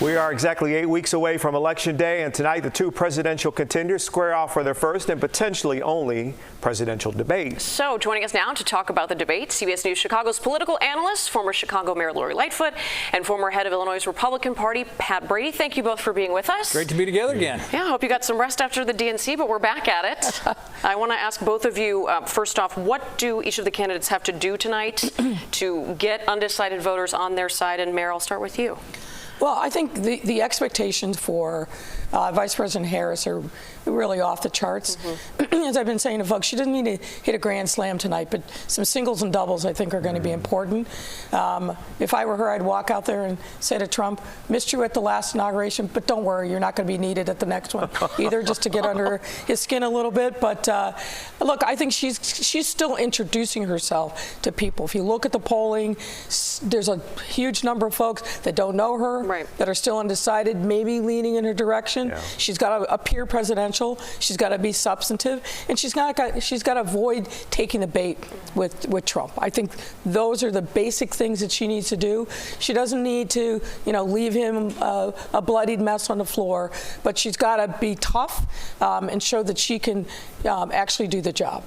We are exactly 8 weeks away from Election Day, and tonight the two presidential contenders square off for their first and potentially only presidential debate. So joining us now to talk about the debate, CBS News Chicago's political analyst, former Chicago Mayor Lori Lightfoot, and former head of Illinois' Republican Party, Pat Brady. Thank you both for being with us. Great to be together again. Yeah, I hope you got some rest after the DNC, but we're back at it. I want to ask both of you, first off, what do each of the candidates have to do tonight to get undecided voters on their side? And Mayor, I'll start with you. Well, I think the expectations for Vice President Harris are really off the charts. As I've been saying to folks, she doesn't need to hit a grand slam tonight, but some singles and doubles I think are going to be important. If I were her, I'd walk out there and say to Trump, missed you at the last inauguration, but don't worry, you're not going to be needed at the next one either, just to get under his skin a little bit. But look, I think she's still introducing herself to people. If you look at the polling, there's a huge number of folks that don't know her, that are still undecided, maybe leaning in her direction. Yeah. She's got to appear presidential. She's got to be substantive, and she's got to avoid taking the bait with Trump. I think those are the basic things that she needs to do. She doesn't need to, leave him a bloodied mess on the floor, but she's got to be tough and show that she can actually do the job.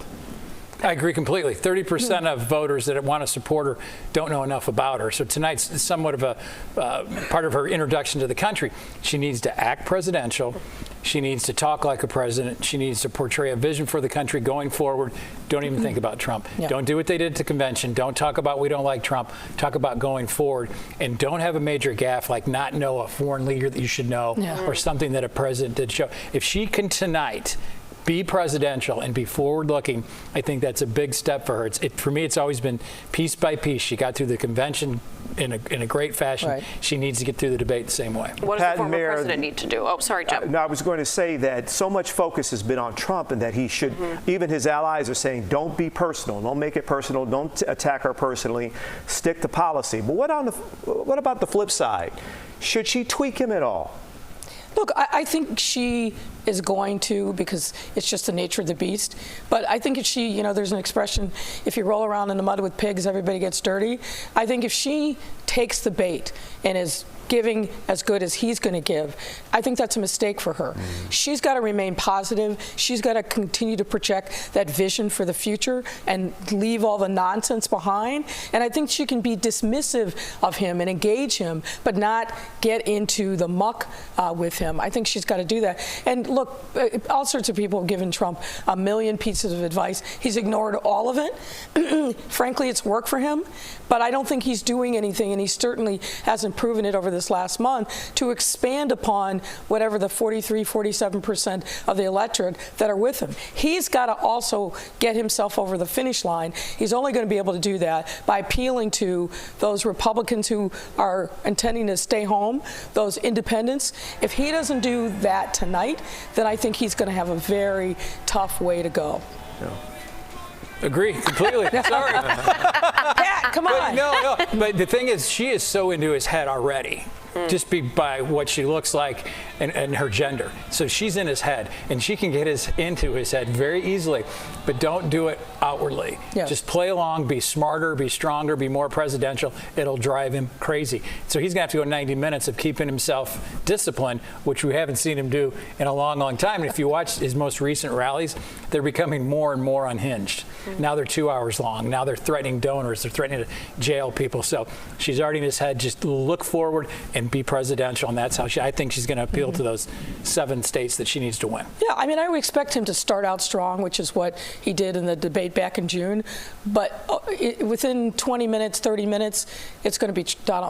I agree completely. 30% of voters that want to support her don't know enough about her. So tonight's somewhat of a part of her introduction to the country. She needs to act presidential. She needs to talk like a president. She needs to portray a vision for the country going forward. Don't even think about Trump. Yeah. Don't do what they did at the convention. Don't talk about we don't like Trump. Talk about going forward. And don't have a major gaffe like not know a foreign leader that you should know or something that a president did show. If she can tonight be presidential and be forward-looking, I think that's a big step for her. For me, it's always been piece by piece. She got through the convention in a great fashion. She needs to get through the debate the same way. What does the former president need to do? Oh, sorry, Jim. No, I was going to say that so much focus has been on Trump and that he should, even his allies are saying, don't be personal, don't make it personal, don't attack her personally, stick to policy. But what about the flip side? Should she tweak him at all? Look, I think she is going to, because it's just the nature of the beast. But I think if she, there's an expression, if you roll around in the mud with pigs, everybody gets dirty. I think if she takes the bait and is giving as good as he's going to give, I think that's a mistake for her. She's got to remain positive. She's got to continue to project that vision for the future and leave all the nonsense behind. And I think she can be dismissive of him and engage him, but not get into the muck with him. I think she's got to do that. And look, all sorts of people have given Trump a million pieces of advice. He's ignored all of it. Frankly, it's worked for him, but I don't think he's doing anything, and he certainly hasn't proven it over this last month, to expand upon whatever the 47% of the electorate that are with him. He's got to also get himself over the finish line. He's only going to be able to do that by appealing to those Republicans who are intending to stay home, those independents. If he doesn't do that tonight, then I think he's going to have a very tough way to go. Yeah. Agree completely. Sorry. Pat, come on. No. But the thing is, she is so into his head already. Just by what she looks like and her gender. So she's in his head, and she can get into his head very easily, but don't do it outwardly. Yeah. Just play along, be smarter, be stronger, be more presidential. It'll drive him crazy. So he's going to have to go 90 minutes of keeping himself disciplined, which we haven't seen him do in a long, long time. And if you watch his most recent rallies, they're becoming more and more unhinged. Now they're 2 hours long. Now they're threatening donors. They're threatening to jail people. So she's already in his head. Just look forward and be presidential, and that's how I think she's going to appeal to those 7 states that she needs to win. Yeah, I mean, I would expect him to start out strong, which is what he did in the debate back in June. But within 20 minutes, 30 minutes, it's going to be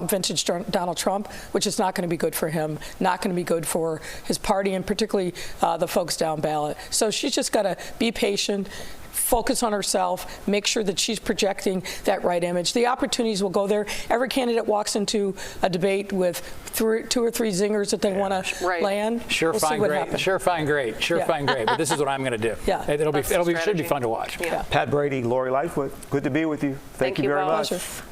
vintage Donald Trump, which is not going to be good for him, not going to be good for his party, and particularly the folks down ballot. So she's just got to be patient, focus on herself, make sure that she's projecting that right image. The opportunities will go there. Every candidate walks into a debate with 2 or 3 zingers that they want to land. Sure, we'll fine, great. Sure, fine, great. Sure, fine, great. But this is what I'm going to do. Yeah, should be fun to watch. Yeah. Pat Brady, Lori Lightfoot, good to be with you. Thank you very much. Pleasure.